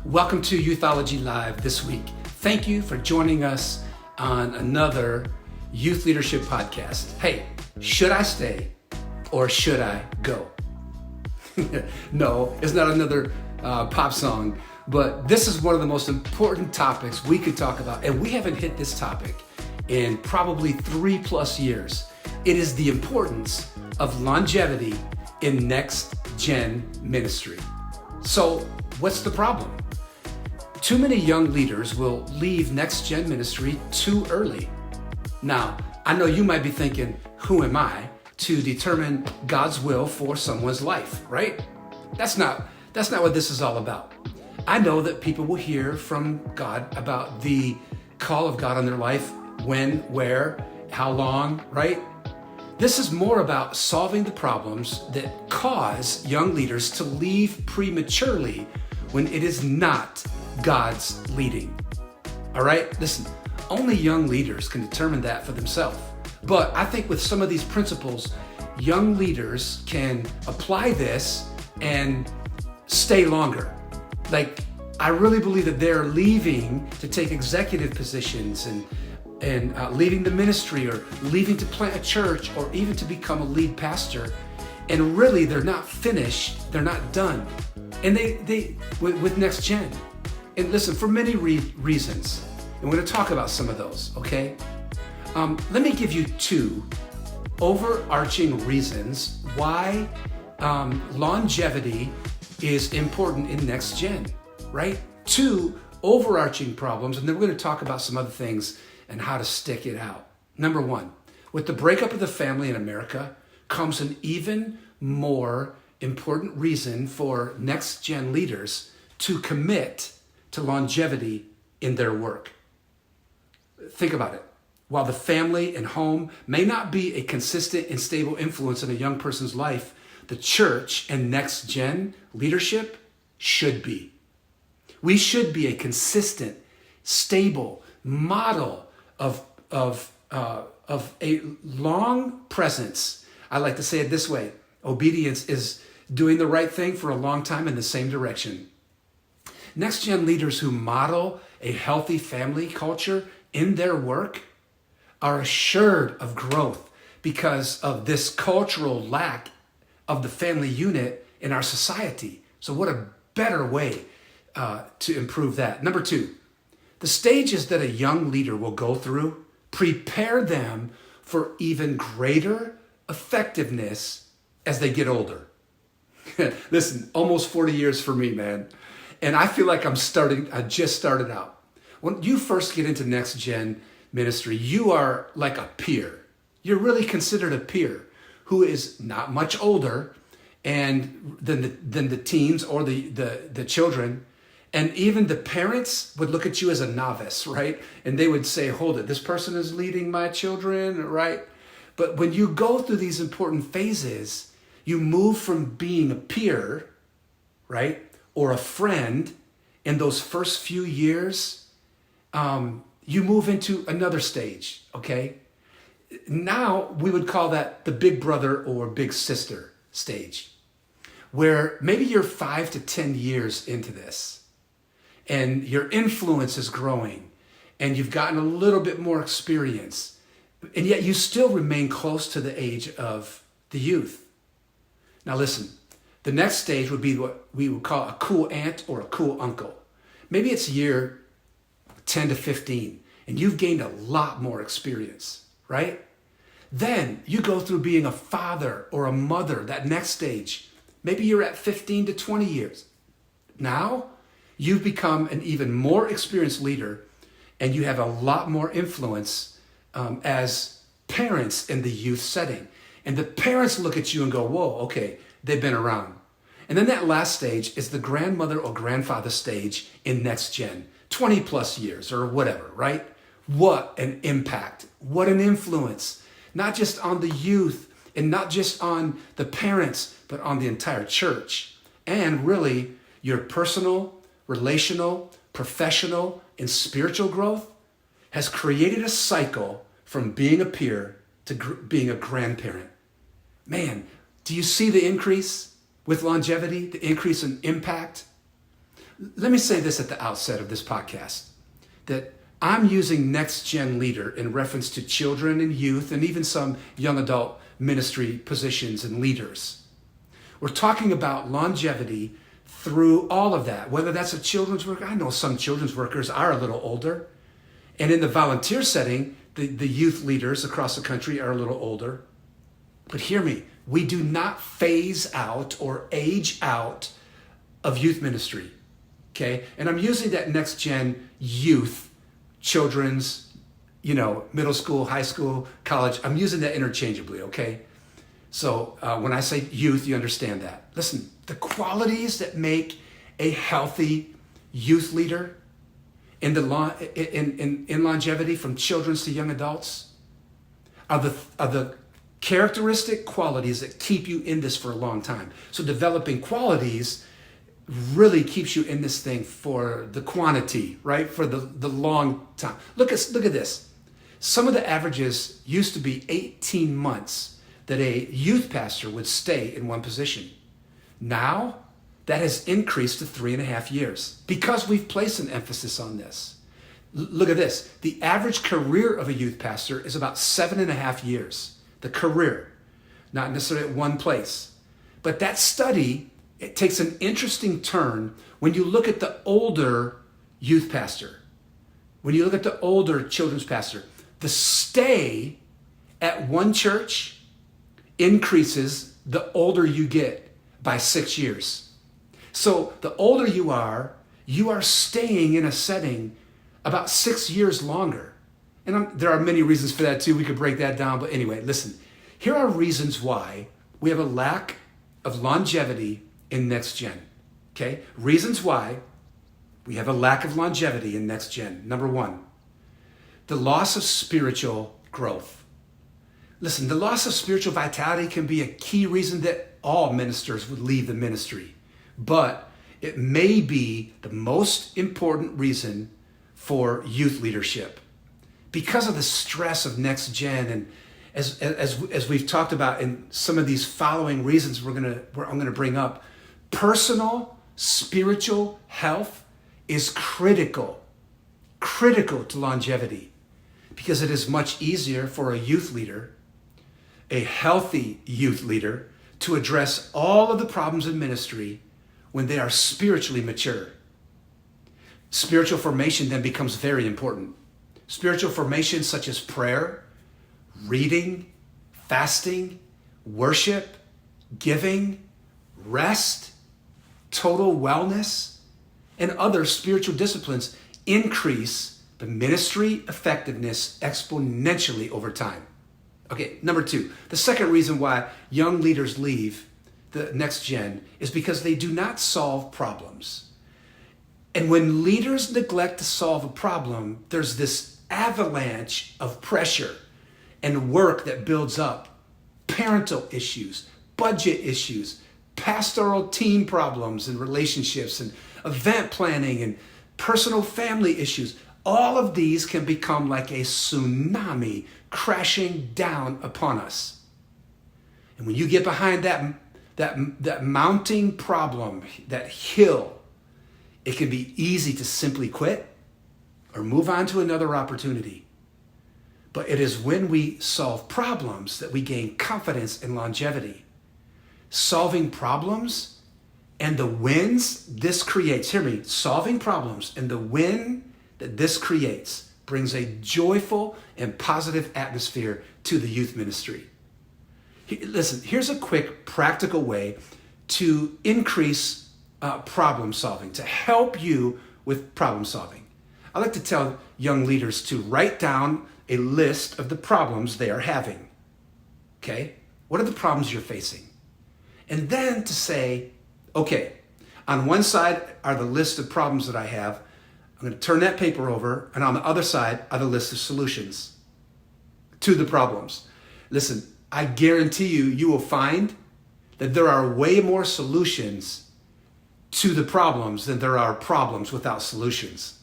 Welcome to Youthology Live this week. Thank you for joining us on another youth leadership podcast. Hey, should I stay or should I go? No, it's not another pop song, but this is one of the most important topics we could talk about, and we haven't hit this topic in probably 3+ years. It is the importance of longevity in next gen ministry. So what's the problem? Too many young leaders will leave next gen ministry too early. Now, I know you might be thinking, who am I to determine God's will for someone's life, right? That's not what this is all about. I know that people will hear from God about the call of God on their life, when, where, how long, right? This is more about solving the problems that cause young leaders to leave prematurely when it is not God's leading. All right, listen, only young leaders can determine that for themselves. But I think with some of these principles, young leaders can apply this and stay longer. Like, I really believe that they're leaving to take executive positions and leaving the ministry or leaving to plant a church or even to become a lead pastor. And really, they're not finished, they're not done. And they with next gen. And listen, for many reasons, and we're going to talk about some of those, okay? Let me give you 2 overarching reasons why longevity is important in next gen, right? 2 overarching problems, and then we're going to talk about some other things and how to stick it out. Number 1, with the breakup of the family in America comes an even more important reason for next gen leaders to commit to longevity in their work. Think about it. While the family and home may not be a consistent and stable influence in a young person's life, the church and next gen leadership should be. We should be a consistent, stable model of a long presence. I like to say it this way: obedience is doing the right thing for a long time in the same direction. Next gen leaders who model a healthy family culture in their work are assured of growth because of this cultural lack of the family unit in our society. So what a better way to improve that. Number 2, the stages that a young leader will go through prepare them for even greater effectiveness as they get older. Listen, almost 40 years for me, man. And I feel like I just started out. When you first get into next gen ministry, you are like a peer. You're really considered a peer who is not much older and than the teens or the children. And even the parents would look at you as a novice, right? And they would say, hold it, this person is leading my children, right? But when you go through these important phases, you move from being a peer, right? Or a friend in those first few years, you move into another stage, okay? Now we would call that the big brother or big sister stage, where maybe you're 5 to 10 years into this and your influence is growing and you've gotten a little bit more experience, and yet you still remain close to the age of the youth. Now listen, the next stage would be what we would call a cool aunt or a cool uncle. Maybe it's year 10 to 15, and you've gained a lot more experience, right? Then you go through being a father or a mother, that next stage. Maybe you're at 15 to 20 years. Now you've become an even more experienced leader, and you have a lot more influence as parents in the youth setting. And the parents look at you and go, whoa, okay, they've been around. And then that last stage is the grandmother or grandfather stage in next gen, 20+ years or whatever, right? What an impact, what an influence, not just on the youth and not just on the parents, but on the entire church. And really your personal, relational, professional, and spiritual growth has created a cycle from being a peer to being a grandparent. Man, do you see the increase with longevity, the increase in impact? Let me say this at the outset of this podcast, that I'm using next gen leader in reference to children and youth and even some young adult ministry positions and leaders. We're talking about longevity through all of that, whether that's a children's worker. I know some children's workers are a little older. And in the volunteer setting, the youth leaders across the country are a little older. But hear me, we do not phase out or age out of youth ministry, okay? And I'm using that next gen youth, children's, middle school, high school, college. I'm using that interchangeably, okay? So when I say youth, you understand that. Listen, the qualities that make a healthy youth leader in longevity from children to young adults are the characteristic qualities that keep you in this for a long time. So developing qualities really keeps you in this thing for the quantity, right? For the long time. Look at this. Some of the averages used to be 18 months that a youth pastor would stay in one position. Now, that has increased to 3.5 years because we've placed an emphasis on this. Look at this. The average career of a youth pastor is about 7.5 years. The career, not necessarily at one place. But that study, it takes an interesting turn when you look at the older youth pastor. When you look at the older children's pastor, the stay at one church increases the older you get by 6 years. So the older you are staying in a setting about 6 years longer. And there are many reasons for that too. We could break that down. But anyway, listen, here are reasons why we have a lack of longevity in next gen. Okay? Reasons why we have a lack of longevity in next gen. Number one, the loss of spiritual growth. Listen, the loss of spiritual vitality can be a key reason that all ministers would leave the ministry. But it may be the most important reason for youth leadership. Because of the stress of next gen, and as we've talked about in some of these following reasons I'm gonna bring up, personal spiritual health is critical to longevity, because it is much easier for a youth leader, a healthy youth leader, to address all of the problems in ministry when they are spiritually mature. Spiritual formation then becomes very important. Spiritual formation such as prayer, reading, fasting, worship, giving, rest, total wellness, and other spiritual disciplines increase the ministry effectiveness exponentially over time. Okay, number two, the second reason why young leaders leave the next gen is because they do not solve problems. And when leaders neglect to solve a problem, there's this avalanche of pressure and work that builds up. Parental issues, budget issues, pastoral team problems and relationships, and event planning and personal family issues. All of these can become like a tsunami crashing down upon us. And when you get behind that mounting problem, that hill, it can be easy to simply quit or move on to another opportunity. But it is when we solve problems that we gain confidence and longevity. Solving problems and the wins this creates, hear me, solving problems and the win that this creates brings a joyful and positive atmosphere to the youth ministry. Listen, here's a quick practical way to increase problem solving, to help you with problem solving. I like to tell young leaders to write down a list of the problems they are having. Okay? What are the problems you're facing? And then to say, okay, on one side are the list of problems that I have. I'm going to turn that paper over, and on the other side are the list of solutions to the problems. Listen, I guarantee you will find that there are way more solutions to the problems than there are problems without solutions.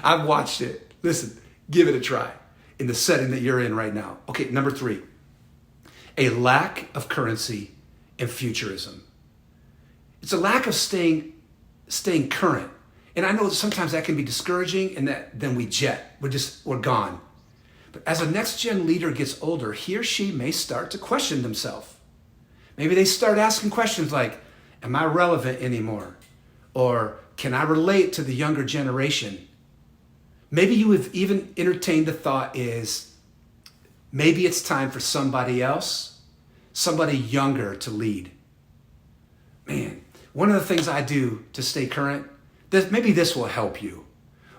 I've watched it. Listen, give it a try in the setting that you're in right now. Okay, number three, a lack of currency and futurism. It's a lack of staying staying current. And I know sometimes that can be discouraging, and that then we're gone. But as a next gen leader gets older, he or she may start to question themselves. Maybe they start asking questions like, am I relevant anymore? Or can I relate to the younger generation? Maybe you have even entertained the thought is, maybe it's time for somebody else, somebody younger to lead. Man, one of the things I do to stay current, maybe this will help you.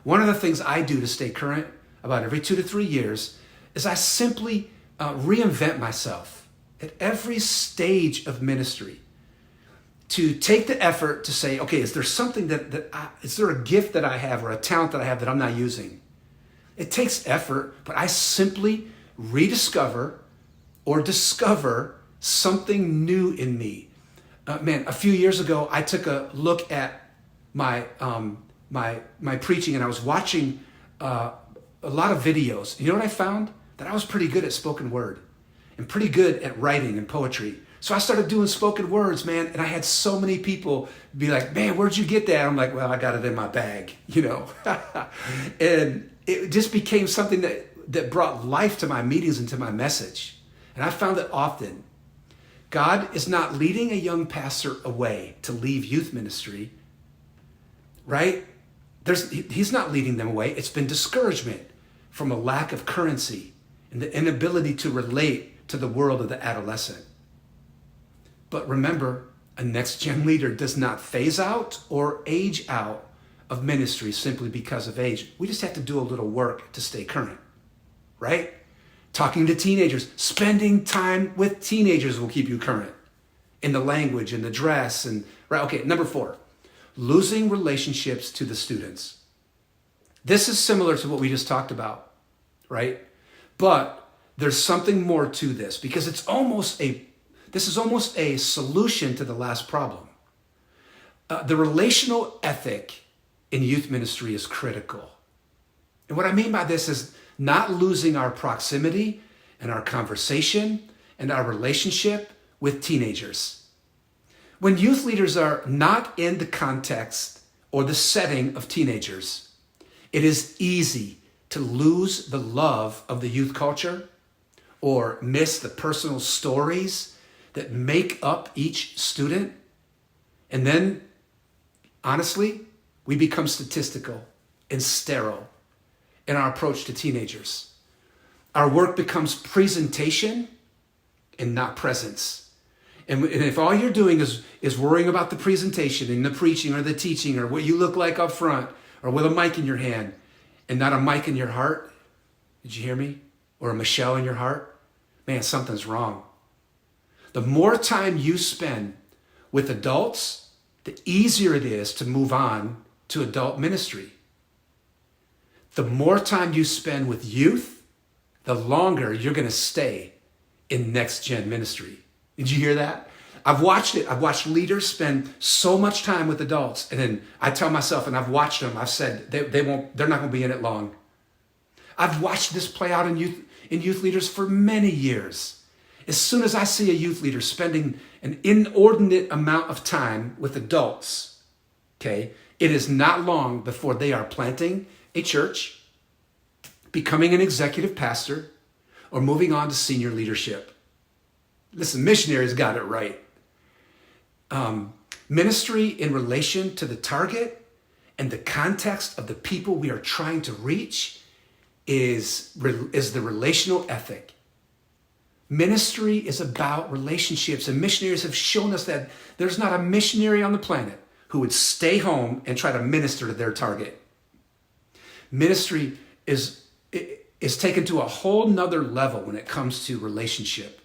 One of the things I do to stay current about every 2 to 3 years is I simply reinvent myself at every stage of ministry, to take the effort to say, okay, is there something is there a gift that I have or a talent that I have that I'm not using? It takes effort, but I simply rediscover or discover something new in me. A few years ago, I took a look at my preaching, and I was watching a lot of videos. You know what I found? That I was pretty good at spoken word and pretty good at writing and poetry. So I started doing spoken words, man, and I had so many people be like, man, where'd you get that? I'm like, well, I got it in my bag, And it just became something that brought life to my meetings and to my message. And I found that often God is not leading a young pastor away to leave youth ministry, right? He's not leading them away. It's been discouragement from a lack of currency and the inability to relate to the world of the adolescent. But remember, a next-gen leader does not phase out or age out of ministry simply because of age. We just have to do a little work to stay current, right? Talking to teenagers, spending time with teenagers will keep you current in the language and the dress. Right? Okay, number 4, losing relationships to the students. This is similar to what we just talked about, right? But there's something more to this, because this is almost a solution to the last problem. The relational ethic in youth ministry is critical. And what I mean by this is not losing our proximity and our conversation and our relationship with teenagers. When youth leaders are not in the context or the setting of teenagers, it is easy to lose the love of the youth culture or miss the personal stories that make up each student. And then, honestly, we become statistical and sterile in our approach to teenagers. Our work becomes presentation and not presence. And if all you're doing is worrying about the presentation and the preaching or the teaching or what you look like up front or with a mic in your hand and not a mic in your heart, did you hear me? Or a Michelle in your heart, man, something's wrong. The more time you spend with adults, the easier it is to move on to adult ministry. The more time you spend with youth, the longer you're going to stay in next-gen ministry. Did you hear that? I've watched it. I've watched leaders spend so much time with adults, and then I tell myself, and I've watched them, I've said they're not going to be in it long. I've watched this play out in youth leaders for many years. As soon as I see a youth leader spending an inordinate amount of time with adults, okay, it is not long before they are planting a church, becoming an executive pastor, or moving on to senior leadership. Listen, missionaries got it right. Ministry in relation to the target and the context of the people we are trying to reach is the relational ethic. Ministry is about relationships, and missionaries have shown us that there's not a missionary on the planet who would stay home and try to minister to their target. Ministry is taken to a whole nother level when it comes to relationship.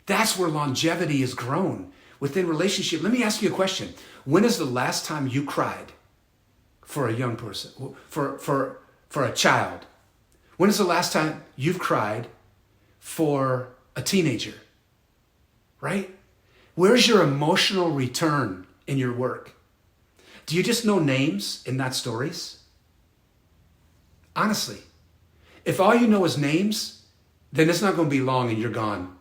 That's where longevity is grown within relationship. Let me ask you a question. When is the last time you cried for a young person, for a child? When is the last time you've cried for a teenager? Right? Where's your emotional return in your work? Do you just know names and not stories? Honestly, if all you know is names, then it's not going to be long and you're gone.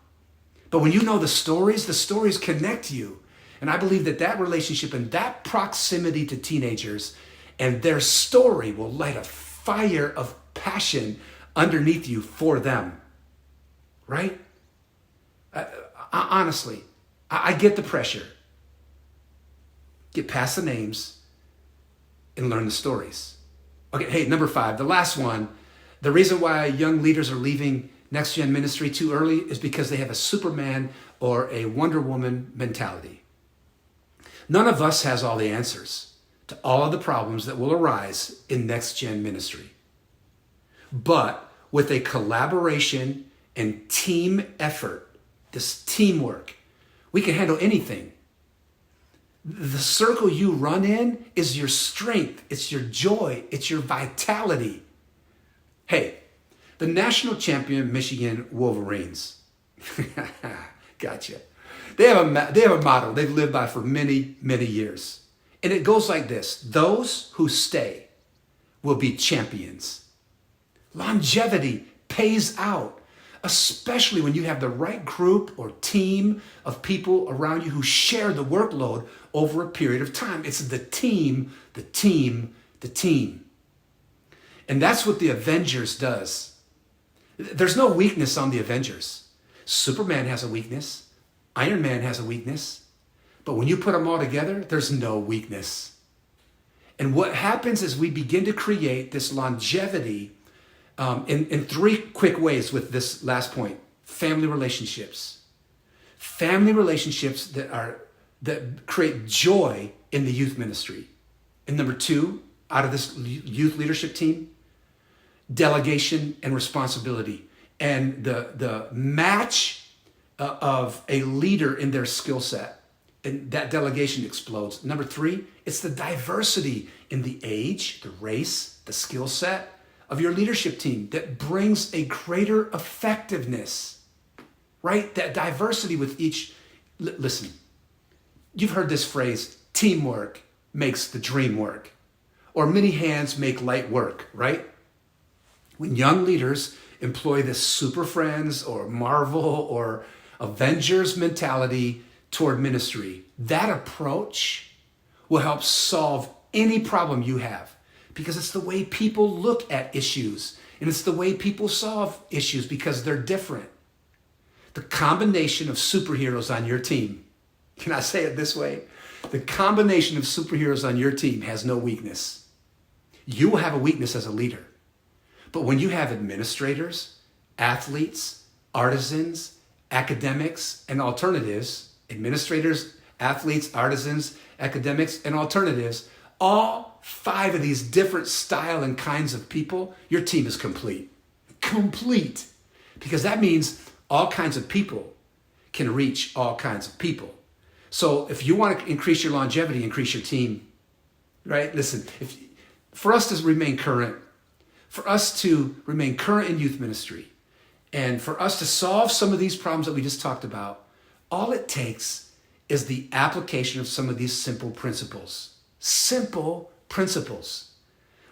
But when you know the stories connect you. And I believe that that relationship and that proximity to teenagers and their story will light a fire of passion underneath you for them, right? Honestly, I get the pressure. Get past the names and learn the stories. Okay, hey, number 5, the last one. The reason why young leaders are leaving Next Gen ministry too early is because they have a Superman or a Wonder Woman mentality. None of us has all the answers to all of the problems that will arise in Next Gen ministry. But with a collaboration and team effort, this teamwork, we can handle anything. The circle you run in is your strength, it's your joy, it's your vitality. Hey, the national champion Michigan Wolverines, gotcha. They have a motto they've lived by for many, many years. And it goes like this: those who stay will be champions. Longevity pays out, especially when you have the right group or team of people around you who share the workload over a period of time. It's the team, the team, the team. And that's what the Avengers does. There's no weakness on the Avengers. Superman has a weakness. Iron Man has a weakness. But when you put them all together, there's no weakness. And what happens is we begin to create this longevity in 3 quick ways with this last point. Family relationships. Family relationships that create joy in the youth ministry. And number 2, out of this youth leadership team, delegation and responsibility. And the match of a leader in their skill set. And that delegation explodes. Number 3, it's the diversity in the age, the race, the skill set of your leadership team that brings a greater effectiveness, right? That diversity with each. Listen, you've heard this phrase, teamwork makes the dream work, or many hands make light work, right? When young leaders employ this Super Friends or Marvel or Avengers mentality toward ministry, that approach will help solve any problem you have, because it's the way people look at issues and it's the way people solve issues because they're different. The combination of superheroes on your team, can I say it this way? The combination of superheroes on your team has no weakness. You will have a weakness as a leader. But when you have administrators, athletes, artisans, academics, and alternatives, administrators, athletes, artisans, academics, and alternatives, all 5 of these different style and kinds of people, your team is complete. Complete. Because that means all kinds of people can reach all kinds of people. So if you want to increase your longevity, increase your team, right? Listen, for us to remain current, in youth ministry, and for us to solve some of these problems that we just talked about, all it takes is the application of some of these simple principles. Simple principles.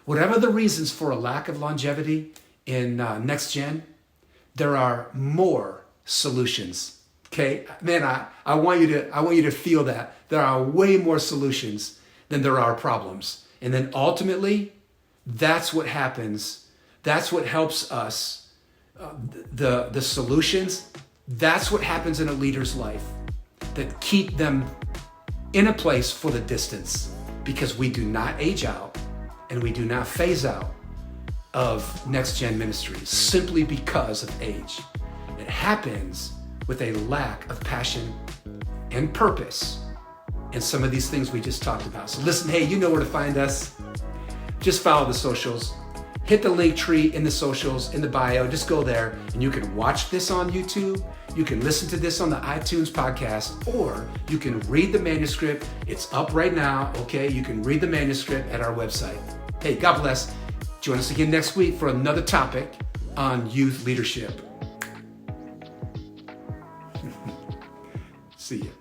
Whatever the reasons for a lack of longevity in Next Gen, there are more solutions. Okay, man, I want you to feel that there are way more solutions than there are problems. And then ultimately, that's what happens. That's what helps us. The solutions, that's what happens in a leader's life that keep them in a place for the distance, because we do not age out and we do not phase out of Next Gen ministries simply because of age. It happens with a lack of passion and purpose in some of these things we just talked about. So listen, hey, you know where to find us. Just follow the socials. Hit the link tree in the socials, in the bio. Just go there and you can watch this on YouTube. You can listen to this on the iTunes podcast, or you can read the manuscript. It's up right now, okay? You can read the manuscript at our website. Hey, God bless. Join us again next week for another topic on youth leadership. See you.